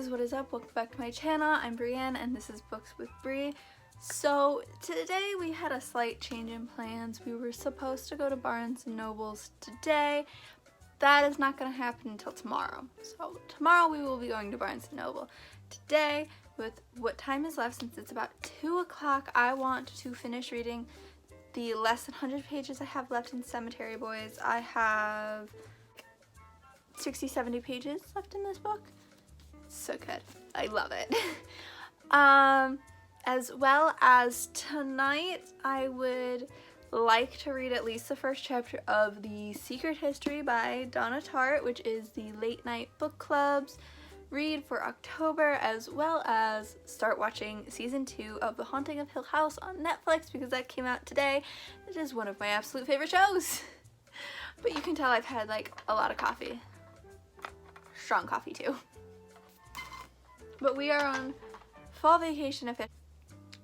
guys, what is up? Welcome back to my channel. I'm Brienne and this is Books with Bri. So today we had a slight change in plans. We were supposed to go to Barnes & Noble's today. That is not going to happen until tomorrow. So tomorrow we will be going to Barnes & Noble. Today, with what time is left, since it's about 2 o'clock, I want to finish reading the less than 100 pages I have left in Cemetery Boys. I have 60-70 pages left in this book. So good. I love it. As well as tonight, I would like to read at least the first chapter of The Secret History by Donna Tartt, which is the late night book club's read for October, as well as start watching season 2 of The Haunting of Hill House on Netflix because that came out today. It is one of my absolute favorite shows. But you can tell I've had like a lot of coffee. Strong coffee too. But we are on fall vacation officially.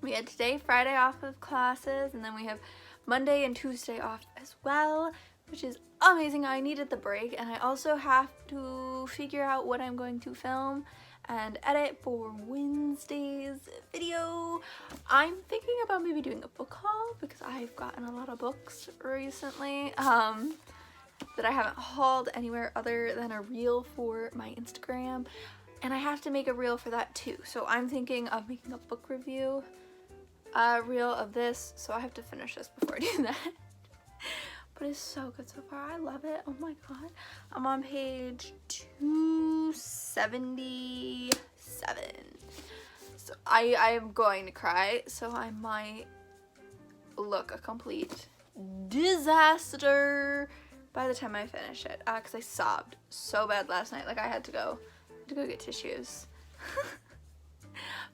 We had today, Friday, off of classes, and then we have Monday and Tuesday off as well, which is amazing. I needed the break, and I also have to figure out what I'm going to film and edit for Wednesday's video. I'm thinking about maybe doing a book haul because I've gotten a lot of books recently that I haven't hauled anywhere other than a reel for my Instagram, and I have to make a reel for that too. So I'm thinking of making a book review reel of this, so I have to finish this before I do that. But it's so good so far. I love it. Oh my god. I'm on page 277. So I am going to cry, so I might look a complete disaster by the time I finish it. Because I sobbed so bad last night. Like I had to go get tissues.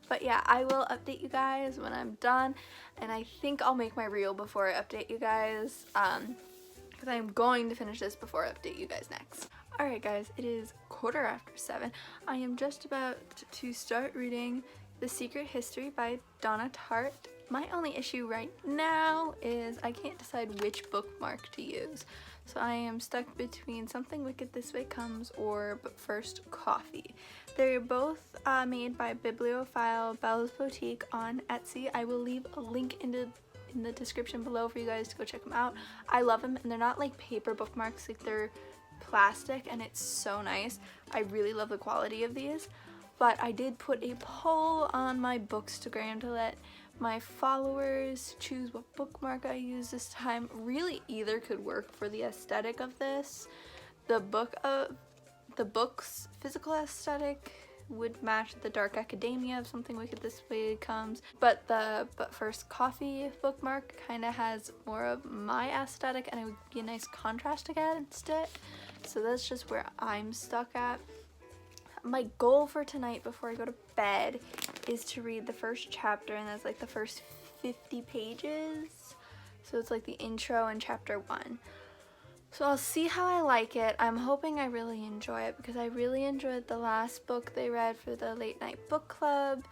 But yeah, I will update you guys when I'm done, and I think I'll make my reel before I update you guys, because I'm going to finish this before I update you guys next. Alright guys, it is 7:15. I am just about to start reading The Secret History by Donna Tartt. My only issue right now is I can't decide which bookmark to use. So I am stuck between Something Wicked This Way Comes or But First Coffee. They're both made by Bibliophile, Belle's Boutique on Etsy. I will leave a link in the description below for you guys to go check them out. I love them, and they're not like paper bookmarks, like they're plastic, and it's so nice. I really love the quality of these. But I did put a poll on my Bookstagram to let my followers choose what bookmark I use this time. Really, either could work for the aesthetic of this. The book's physical aesthetic would match the dark academia of Something Wicked This Way Comes, but the But First Coffee bookmark kind of has more of my aesthetic, and it would be a nice contrast against it. So that's just where I'm stuck at. My goal for tonight before I go to bed is to read the first chapter, and that's like the first 50 pages. So it's like the intro in chapter 1. So I'll see how I like it. I'm hoping I really enjoy it because I really enjoyed the last book they read for the late night book club.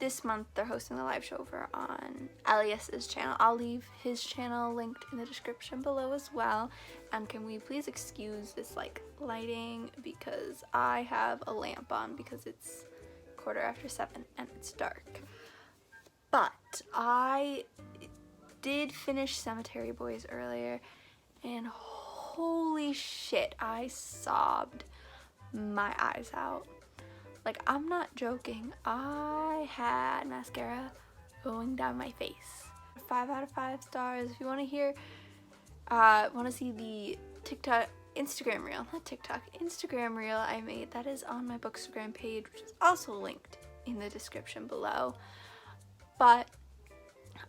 This month they're hosting the live show over on Alias's channel. I'll leave his channel linked in the description below as well. And can we please excuse this like lighting because I have a lamp on because it's 7:15 and it's dark. But I did finish Cemetery Boys earlier, and holy shit, I sobbed my eyes out. Like, I'm not joking. I had mascara going down my face. 5 out of 5 stars. If you want to hear, want to see the Instagram reel I made, that is on my Bookstagram page, which is also linked in the description below. But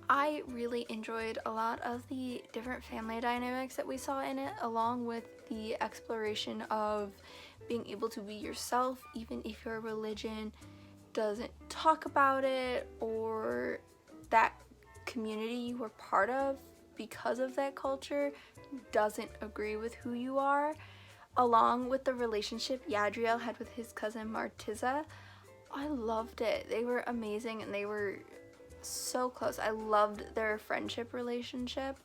I really enjoyed a lot of the different family dynamics that we saw in it, along with the exploration of being able to be yourself even if your religion doesn't talk about it, or that community you were part of because of that culture doesn't agree with who you are, along with the relationship Yadriel had with his cousin Martiza. I loved it. They were amazing, and they were so close. I loved their friendship relationship,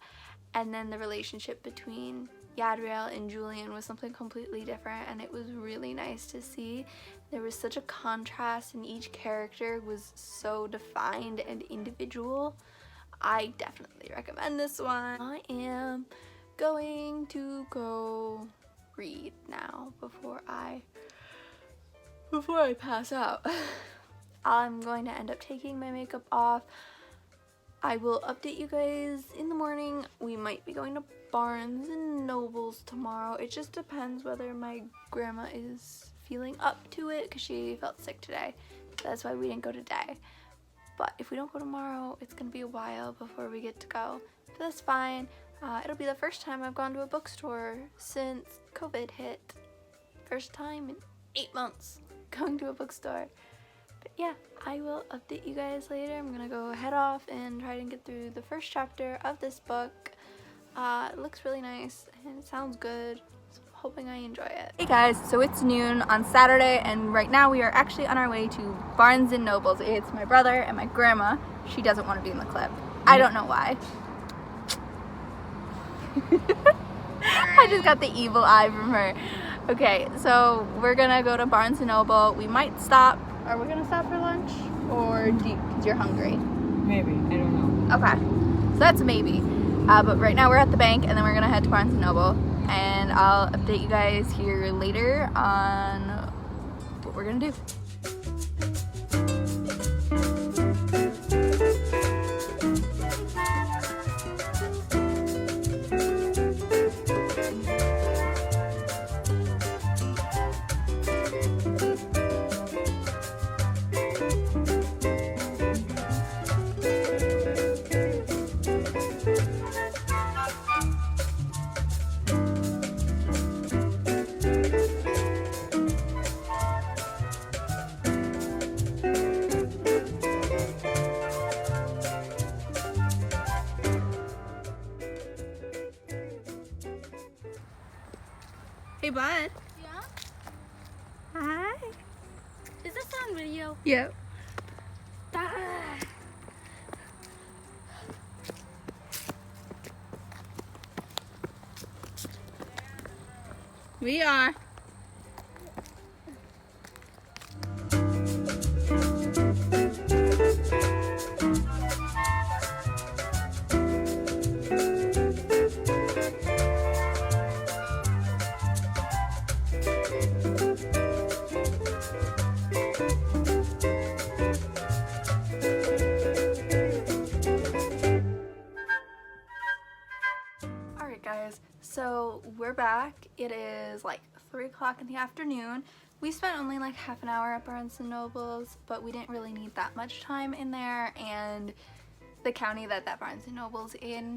and then the relationship between Yadriel and Julian was something completely different, and it was really nice to see. There was such a contrast, and each character was so defined and individual. I definitely recommend this one. I am going to go read now before I pass out. I'm going to end up taking my makeup off. I will update you guys in the morning. We might be going to Barnes and Nobles tomorrow. It just depends whether my grandma is feeling up to it, because she felt sick today. That's why we didn't go today. But if we don't go tomorrow, it's gonna be a while before we get to go. But that's fine. It'll be the first time I've gone to a bookstore since COVID hit. First time in 8 months going to a bookstore. But yeah, I will update you guys later. I'm gonna go head off and try to get through the first chapter of this book. It looks really nice and it sounds good. So I'm hoping I enjoy it. Hey guys, so it's noon on Saturday, and right now we are actually on our way to Barnes and Nobles. It's my brother and my grandma. She doesn't want to be in the clip. I don't know why. I just got the evil eye from her. Okay, so we're gonna go to Barnes and Noble. We might stop. Are we gonna stop for lunch? Or because you're hungry? Maybe, I don't know. Okay, so that's a maybe. But right now we're at the bank, and then we're gonna head to Barnes and Noble. And I'll update you guys here later on what we're gonna do. Hey, bud. Yeah? Hi. Is this on video? Yep. We are. Alright guys, so we're back. It is like 3 o'clock in the afternoon. We spent only like half an hour at Barnes and Nobles, but we didn't really need that much time in there, and the county that Barnes and Nobles is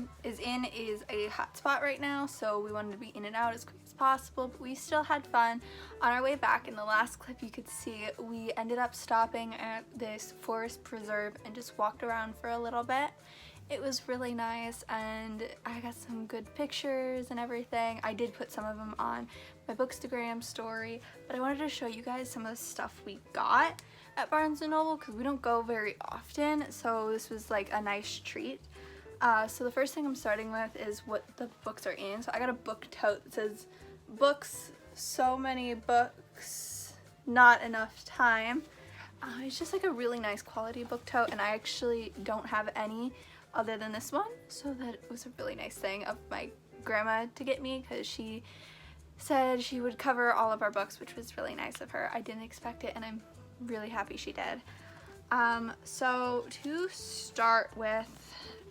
a hot spot right now, so we wanted to be in and out as quick as possible, but we still had fun. On our way back, in the last clip you could see, we ended up stopping at this forest preserve and just walked around for a little bit. It was really nice, and I got some good pictures and everything. I did put some of them on my Bookstagram story, but I wanted to show you guys some of the stuff we got at Barnes & Noble because we don't go very often, so this was like a nice treat. So the first thing I'm starting with is what the books are in. So I got a book tote that says, "Books, so many books, not enough time." It's just like a really nice quality book tote, and I actually don't have any other than this one, so that was a really nice thing of my grandma to get me, because she said she would cover all of our books, which was really nice of her. I didn't expect it, and I'm really happy she did. So to start with,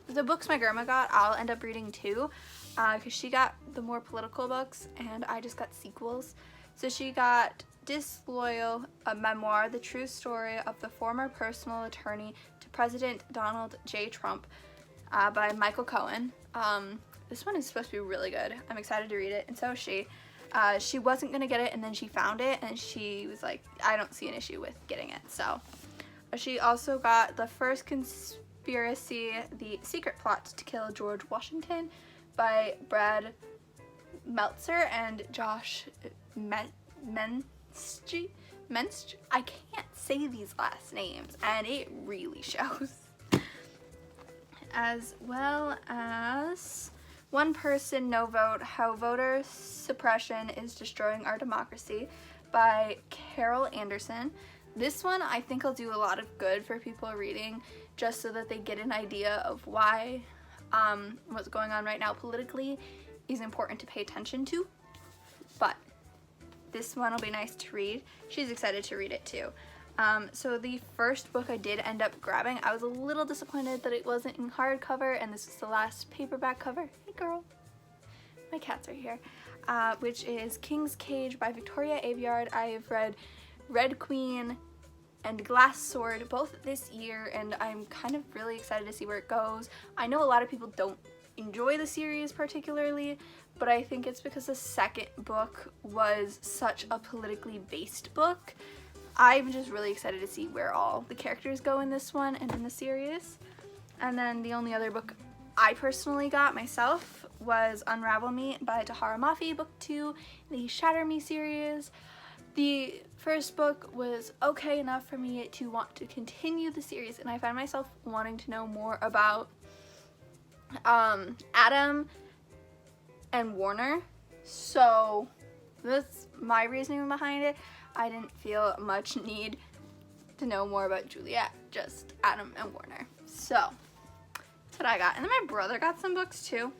the books my grandma got, I'll end up reading too, because she got the more political books and I just got sequels. So she got Disloyal, a memoir, the true story of the former personal attorney to President Donald J. Trump, by Michael Cohen. This one is supposed to be really good. I'm excited to read it, and so is she. She wasn't gonna get it, and then she found it, and she was like, I don't see an issue with getting it. So she also got The First Conspiracy, The Secret Plot to Kill George Washington by Brad Meltzer and Josh Menstry. I can't say these last names, and it really shows. As well as One Person, No Vote, How Voter Suppression is Destroying Our Democracy by Carol Anderson. This one I think will do a lot of good for people reading, just so that they get an idea of why what's going on right now politically is important to pay attention to. But this one will be nice to read. She's excited to read it too. So the first book I did end up grabbing, I was a little disappointed that it wasn't in hardcover, and this is the last paperback cover. Hey girl, my cats are here. Which is King's Cage by Victoria Aveyard. I have read Red Queen and Glass Sword both this year, and I'm kind of really excited to see where it goes. I know a lot of people don't enjoy the series particularly, but I think it's because the second book was such a politically based book. I'm just really excited to see where all the characters go in this one and in the series. And then the only other book I personally got myself was Unravel Me by Tahara Mafi, book 2, the Shatter Me series. The first book was okay enough for me to want to continue the series, and I found myself wanting to know more about Adam and Warner, so that's my reasoning behind it. I didn't feel much need to know more about Juliet, just Adam and Warner. So that's what I got. And then my brother got some books too.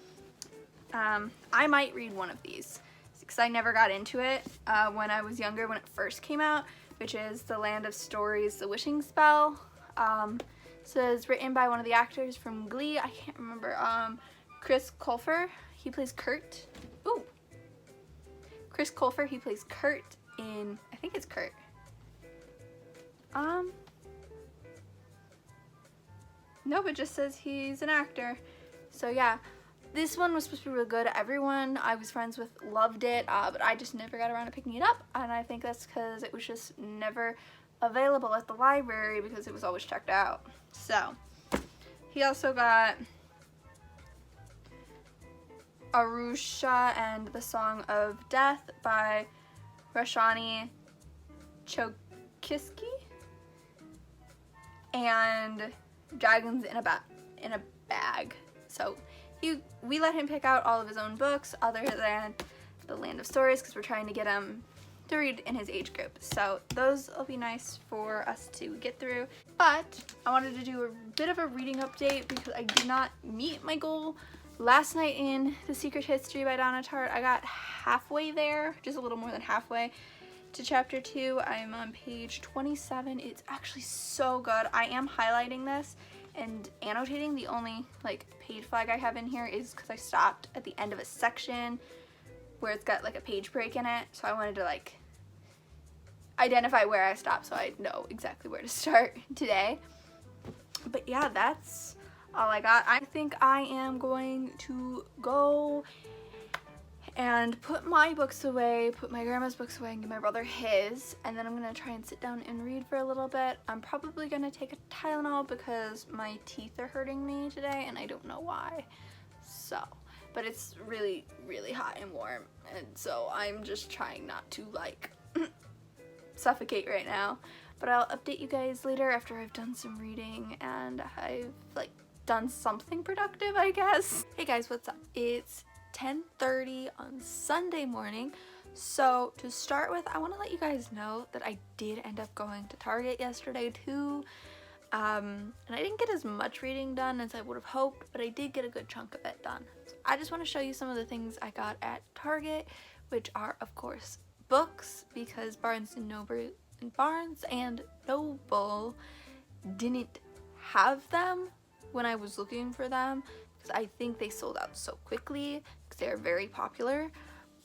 I might read one of these because I never got into it when I was younger, when it first came out, which is The Land of Stories, The Wishing Spell. So it's written by one of the actors from Glee. I can't remember. Chris Colfer. He plays Kurt. Ooh. Chris Colfer. He plays Kurt in, I think it's Kurt. Nope, it just says he's an actor. So yeah, this one was supposed to be really good. Everyone I was friends with loved it, but I just never got around to picking it up, and I think that's because it was just never available at the library because it was always checked out. So he also got Arusha and the Song of Death by Rashani Chokiski, and Dragons in a Bag. So we let him pick out all of his own books other than The Land of Stories because we're trying to get him to read in his age group. So those will be nice for us to get through. But I wanted to do a bit of a reading update because I did not meet my goal last night in The Secret History by Donna Tartt. I got halfway there, just a little more than halfway to chapter 2. I'm on page 27. It's actually so good. I am highlighting this and annotating. The only page flag I have in here is because I stopped at the end of a section where it's got a page break in it, so I wanted to identify where I stopped so I know exactly where to start today. But yeah, that's all I got. I think I am going to go and put my books away, put my grandma's books away, and give my brother his, and then I'm gonna try and sit down and read for a little bit. I'm probably gonna take a Tylenol because my teeth are hurting me today and I don't know why. So, but it's really, really hot and warm, and so I'm just trying not to suffocate right now. But I'll update you guys later after I've done some reading and I've done something productive, I guess. Hey guys, what's up? It's 10:30 on Sunday morning. So to start with, I want to let you guys know that I did end up going to Target yesterday too. And I didn't get as much reading done as I would have hoped, but I did get a good chunk of it done. So I just want to show you some of the things I got at Target, which are of course books, because Barnes and Noble didn't have them when I was looking for them, because I think they sold out so quickly because they're very popular.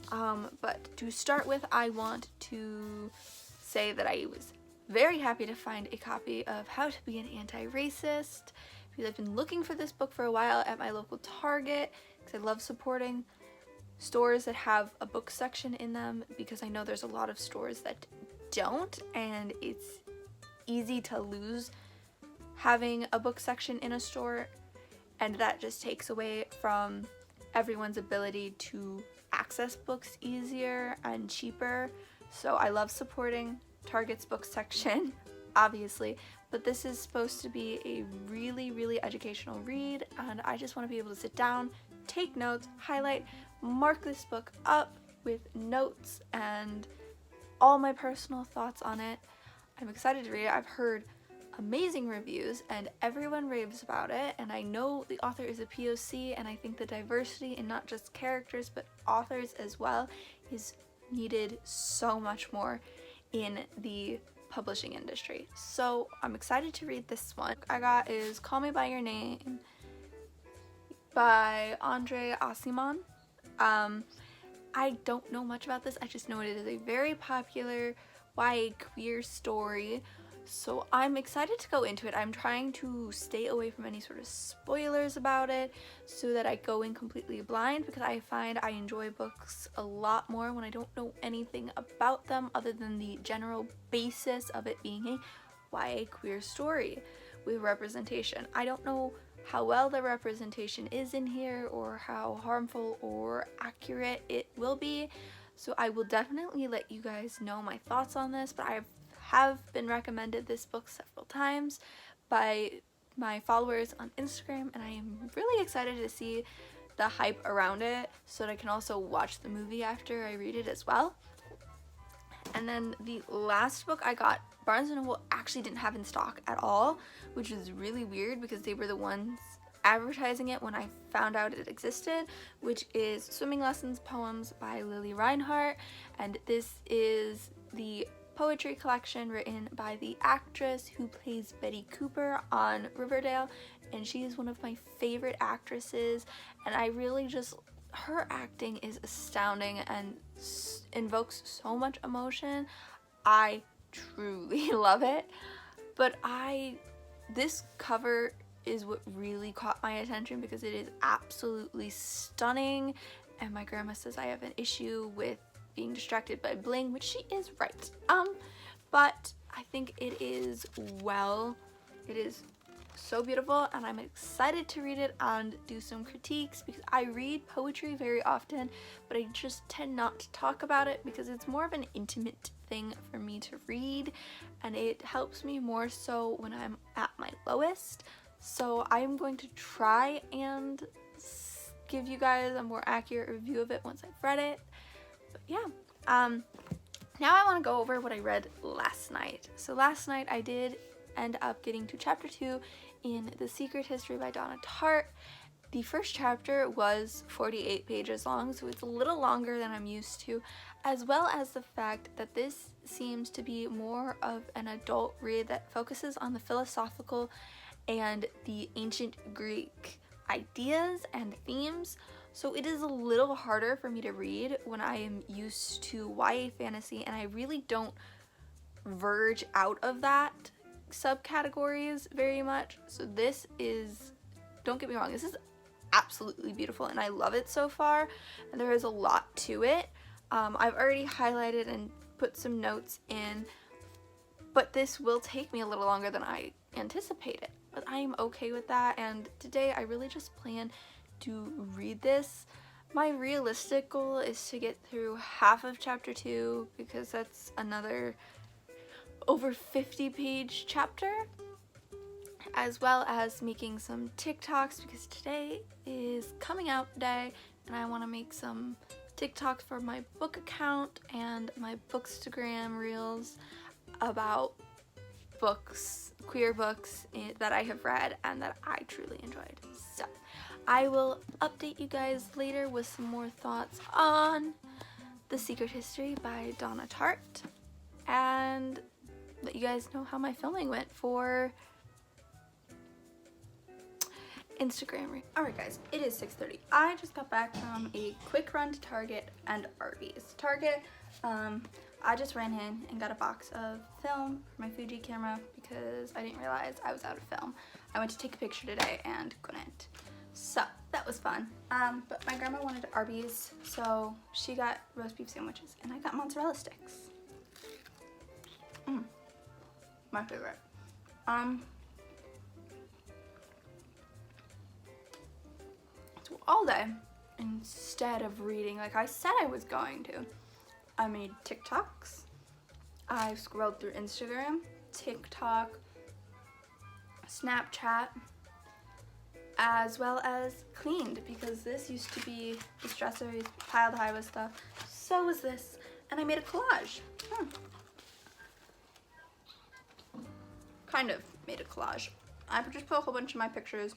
But to start with, I want to say that I was very happy to find a copy of How to Be an Anti-Racist, because I've been looking for this book for a while at my local Target, because I love supporting stores that have a book section in them, because I know there's a lot of stores that don't, and it's easy to lose having a book section in a store, and that just takes away from everyone's ability to access books easier and cheaper. So I love supporting Target's book section, obviously, but this is supposed to be a really, really educational read, and I just want to be able to sit down, take notes, highlight, mark this book up with notes and all my personal thoughts on it. I'm excited to read it. I've heard amazing reviews and everyone raves about it, and I know the author is a POC, and I think the diversity in not just characters but authors as well is needed so much more in the publishing industry. So I'm excited to read this one. I got is Call Me By Your Name by Andre Aciman. I don't know much about this. I just know it is a very popular YA queer story, so I'm excited to go into it. I'm trying to stay away from any sort of spoilers about it so that I go in completely blind, because I find I enjoy books a lot more when I don't know anything about them other than the general basis of it being a YA queer story with representation. I don't know how well the representation is in here or how harmful or accurate it will be, so I will definitely let you guys know my thoughts on this. But I have been recommended this book several times by my followers on Instagram, and I am really excited to see the hype around it so that I can also watch the movie after I read it as well. And then the last book I got, Barnes & Noble actually didn't have in stock at all, which is really weird because they were the ones advertising it when I found out it existed, which is Swimming Lessons Poems by Lily Reinhart. And this is the poetry collection written by the actress who plays Betty Cooper on Riverdale, and she is one of my favorite actresses, and I really just, her acting is astounding and invokes so much emotion. I truly love it. But this cover is what really caught my attention because it is absolutely stunning, and my grandma says I have an issue with being distracted by bling, which she is right. But I think it is so beautiful, and I'm excited to read it and do some critiques because I read poetry very often, but I just tend not to talk about it because it's more of an intimate thing for me to read, and it helps me more so when I'm at my lowest. So I'm going to try and give you guys a more accurate review of it once I've read it. But yeah, now I want to go over what I read last night. So last night I did end up getting to chapter 2 in The Secret History by Donna Tartt. The first chapter was 48 pages long, so it's a little longer than I'm used to, as well as the fact that this seems to be more of an adult read that focuses on the philosophical and the ancient Greek ideas and themes. So it is a little harder for me to read when I am used to YA fantasy, and I really don't verge out of that subcategories very much. So this is, don't get me wrong, this is absolutely beautiful and I love it so far, and there is a lot to it. I've already highlighted and put some notes in, but this will take me a little longer than I anticipated, but I am okay with that. And today I really just plan to read this. My realistic goal is to get through half of chapter 2 because that's another over 50-page chapter, as well as making some TikToks because today is coming out day and I want to make some TikToks for my book account and my Bookstagram reels about books, queer books that I have read and that I truly enjoyed. So I will update you guys later with some more thoughts on The Secret History by Donna Tartt and let you guys know how my filming went for Instagram. Alright guys, it is 6:30. I just got back from a quick run to Target and Arby's. Target, I just ran in and got a box of film for my Fuji camera because I didn't realize I was out of film. I went to take a picture today and couldn't. So that was fun. But my grandma wanted Arby's, so she got roast beef sandwiches and I got mozzarella sticks. My favorite. So all day, instead of reading like I said I was going to, I made TikToks. I scrolled through Instagram, TikTok, Snapchat, as well as cleaned, because this used to be this dresser is piled high with stuff. So was this, and I made a collage. Kind of made a collage. I just put a whole bunch of my pictures,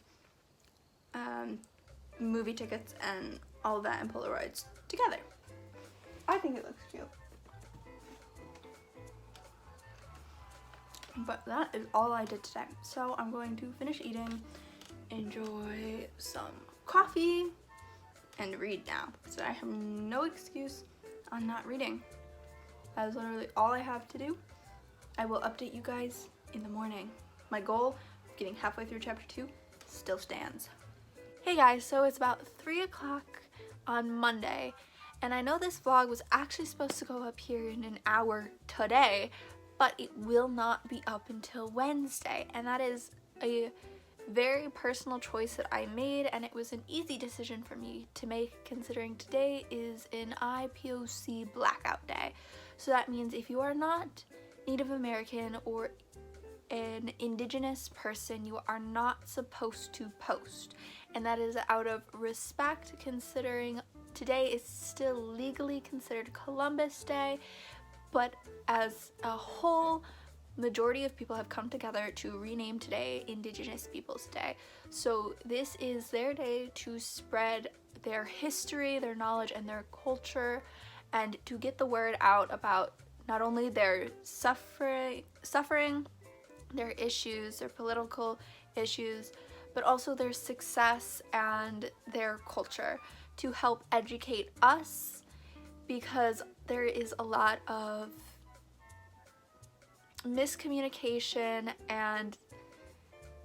movie tickets, and all of that in Polaroids together. I think it looks cute. But that is all I did today. So I'm going to finish eating, enjoy some coffee, and read now. So I have no excuse on not reading. That is literally all I have to do. I will update you guys in the morning. My goal of getting halfway through chapter 2 still stands. Hey guys, so it's about 3 o'clock on Monday, and I know this vlog was actually supposed to go up here in an hour today, but it will not be up until Wednesday, and that is a very personal choice that I made, and it was an easy decision for me to make considering today is an IPOC blackout day. So that means if you are not Native American or an Indigenous person, you are not supposed to post, and that is out of respect considering today is still legally considered Columbus Day, but as a whole, majority of people have come together to rename today Indigenous Peoples Day. So this is their day to spread their history, their knowledge, and their culture, and to get the word out about not only their suffering, their issues, their political issues, but also their success and their culture, to help educate us, because there is a lot of miscommunication and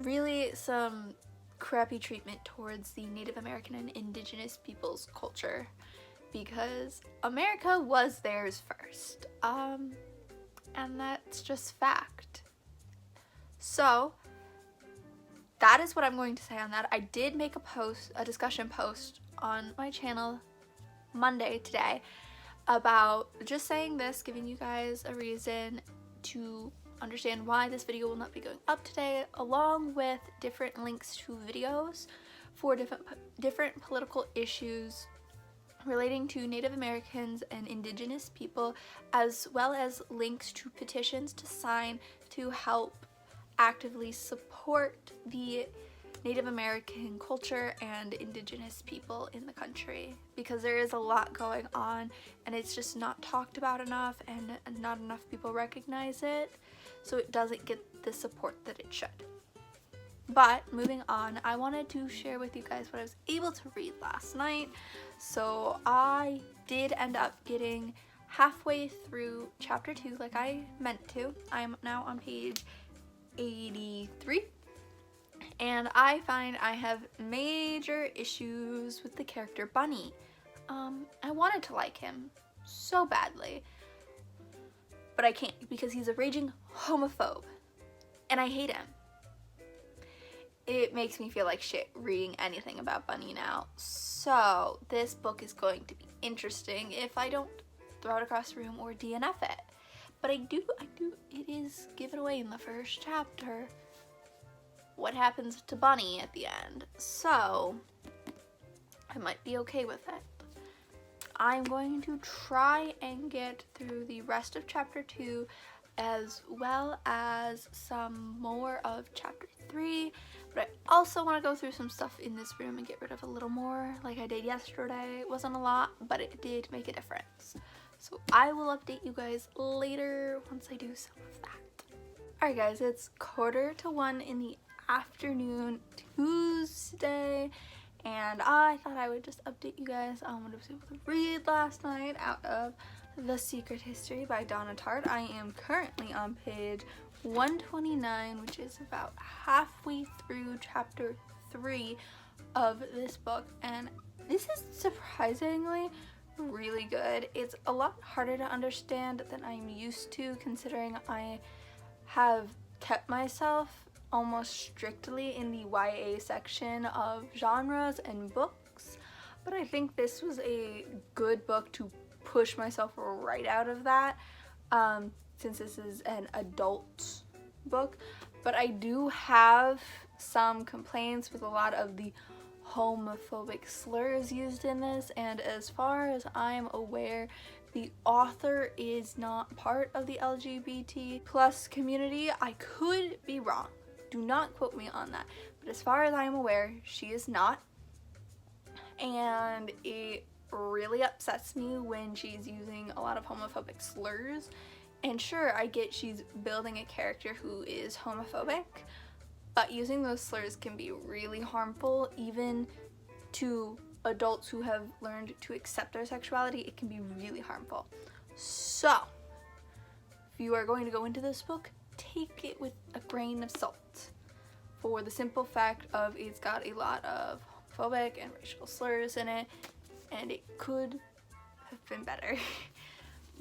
really some crappy treatment towards the Native American and Indigenous people's culture, because America was theirs first, and that's just fact. So that is what I'm going to say on that. I did make a discussion post on my channel Monday today about just saying this, giving you guys a reason to understand why this video will not be going up today, along with different links to videos for different political issues relating to Native Americans and Indigenous people, as well as links to petitions to sign to help actively support the Native American culture and Indigenous people in the country, because there is a lot going on and it's just not talked about enough, and not enough people recognize it, so it doesn't get the support that it should. But moving on, I wanted to share with you guys what I was able to read last night. So I did end up getting halfway through chapter 2 like I meant to. I'm now on page 83, and I find I have major issues with the character Bunny. I wanted to like him so badly, but I can't, because he's a raging homophobe and I hate him. It makes me feel like shit reading anything about Bunny now, so this book is going to be interesting if I don't throw it across the room or DNF it. But I do, it is given away in the first chapter what happens to Bunny at the end, so I might be okay with it. I'm going to try and get through the rest of chapter 2, as well as some more of chapter 3, but I also want to go through some stuff in this room and get rid of a little more like I did yesterday. It wasn't a lot, but it did make a difference. So I will update you guys later once I do some of that. Alright guys, it's 1:45 in the afternoon, Tuesday, and I thought I would just update you guys on what I was able to read last night out of The Secret History by Donna Tartt. I am currently on page 129, which is about halfway through chapter 3 of this book, and this is surprisingly really good. It's a lot harder to understand than I'm used to, considering I have kept myself almost strictly in the YA section of genres and books, but I think this was a good book to push myself right out of that, since this is an adult book. But I do have some complaints with a lot of the homophobic slurs used in this, and as far as I'm aware, the author is not part of the LGBT plus community. I could be wrong. Do not quote me on that. But as far as I'm aware, she is not. And it really upsets me when she's using a lot of homophobic slurs. And sure, I get she's building a character who is homophobic, but using those slurs can be really harmful, even to adults who have learned to accept their sexuality. It can be really harmful. So, if you are going to go into this book, take it with a grain of salt, for the simple fact of it's got a lot of homophobic and racial slurs in it, and it could have been better.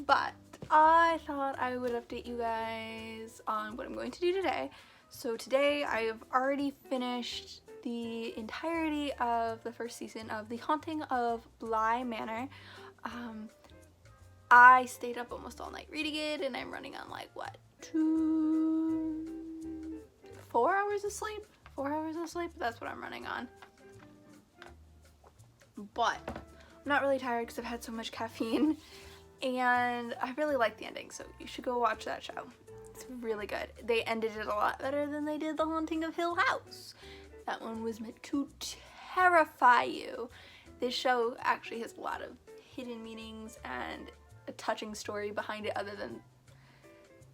But I thought I would update you guys on what I'm going to do today. So today I have already finished the entirety of the first season of The Haunting of Bly Manor. I stayed up almost all night reading it, and I'm running on like, what, 4 hours of sleep? 4 hours of sleep? That's what I'm running on. But I'm not really tired because I've had so much caffeine, and I really like the ending, so you should go watch that show. It's really good. They ended it a lot better than they did The Haunting of Hill House. That one was meant to terrify you. This show actually has a lot of hidden meanings and a touching story behind it other than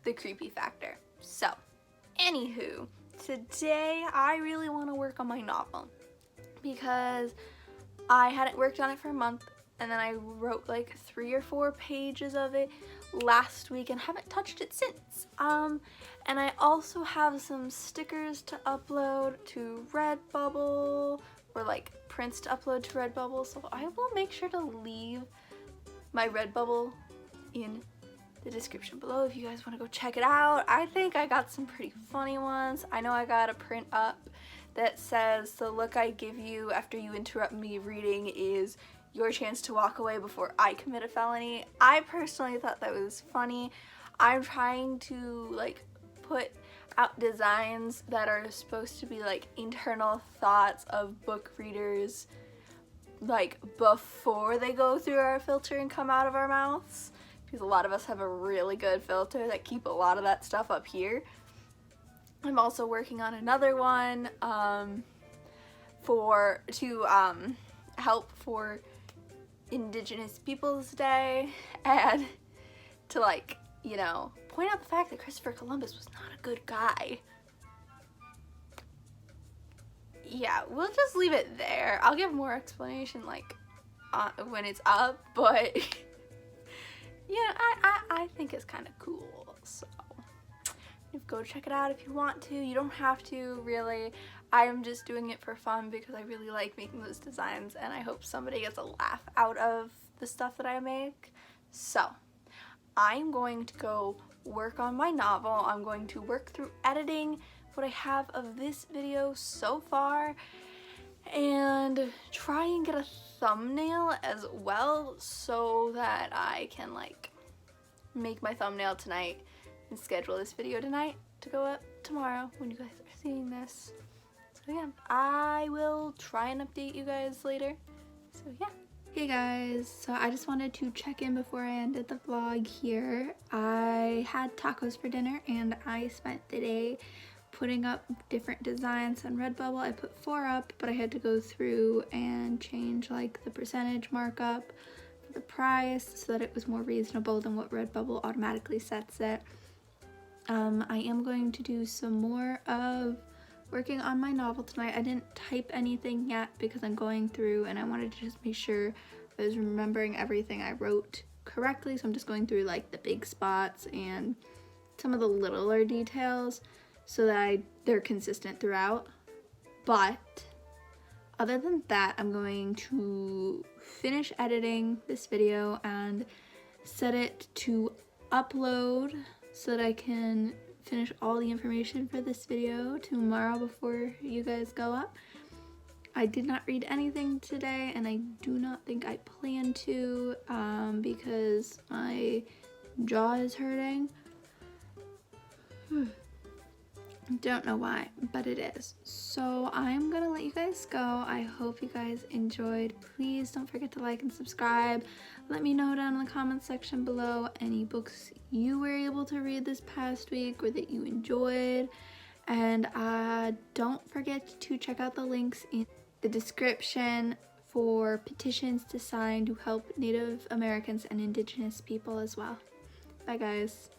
the creepy factor. So, anywho, today I really want to work on my novel because I hadn't worked on it for a month, and then I wrote like 3 or 4 pages of it last week and haven't touched it since. And I also have some stickers to upload to Redbubble, or like prints to upload to Redbubble, so I will make sure to leave my Redbubble in the description below if you guys want to go check it out. I think I got some pretty funny ones. I know I got a print up that says, "The look I give you after you interrupt me reading is your chance to walk away before I commit a felony." I personally thought that was funny. I'm trying to like put out designs that are supposed to be like internal thoughts of book readers, like before they go through our filter and come out of our mouths, because a lot of us have a really good filter that keep a lot of that stuff up here. I'm also working on another one to help for Indigenous Peoples Day, and to, like, you know, point out the fact that Christopher Columbus was not a good guy. Yeah, we'll just leave it there. I'll give more explanation like when it's up, but yeah, I think it's kind of cool, so go check it out if you want to. You don't have to, really. I am just doing it for fun because I really like making those designs, and I hope somebody gets a laugh out of the stuff that I make. So, I'm going to go work on my novel. I'm going to work through editing what I have of this video so far, and try and get a thumbnail as well so that I can, like, make my thumbnail tonight and schedule this video tonight to go up tomorrow when you guys are seeing this. So yeah, I will try and update you guys later. So yeah. Hey guys, so I just wanted to check in before I ended the vlog here. I had tacos for dinner and I spent the day putting up different designs on Redbubble. I put 4 up, but I had to go through and change like the percentage markup for the price so that it was more reasonable than what Redbubble automatically sets it. I am going to do some more of working on my novel tonight. I didn't type anything yet because I'm going through and I wanted to just make sure I was remembering everything I wrote correctly, so I'm just going through like the big spots and some of the littler details so that they're consistent throughout. But other than that, I'm going to finish editing this video and set it to upload so that I can finish all the information for this video tomorrow before you guys go up. I did not read anything today, and I do not think I plan to because my jaw is hurting. Don't know why, but it is. So I'm gonna let you guys go. I hope you guys enjoyed. Please don't forget to like and subscribe. Let me know down in the comments section below any books you were able to read this past week or that you enjoyed. And don't forget to check out the links in the description for petitions to sign to help Native Americans and Indigenous people as well. Bye guys.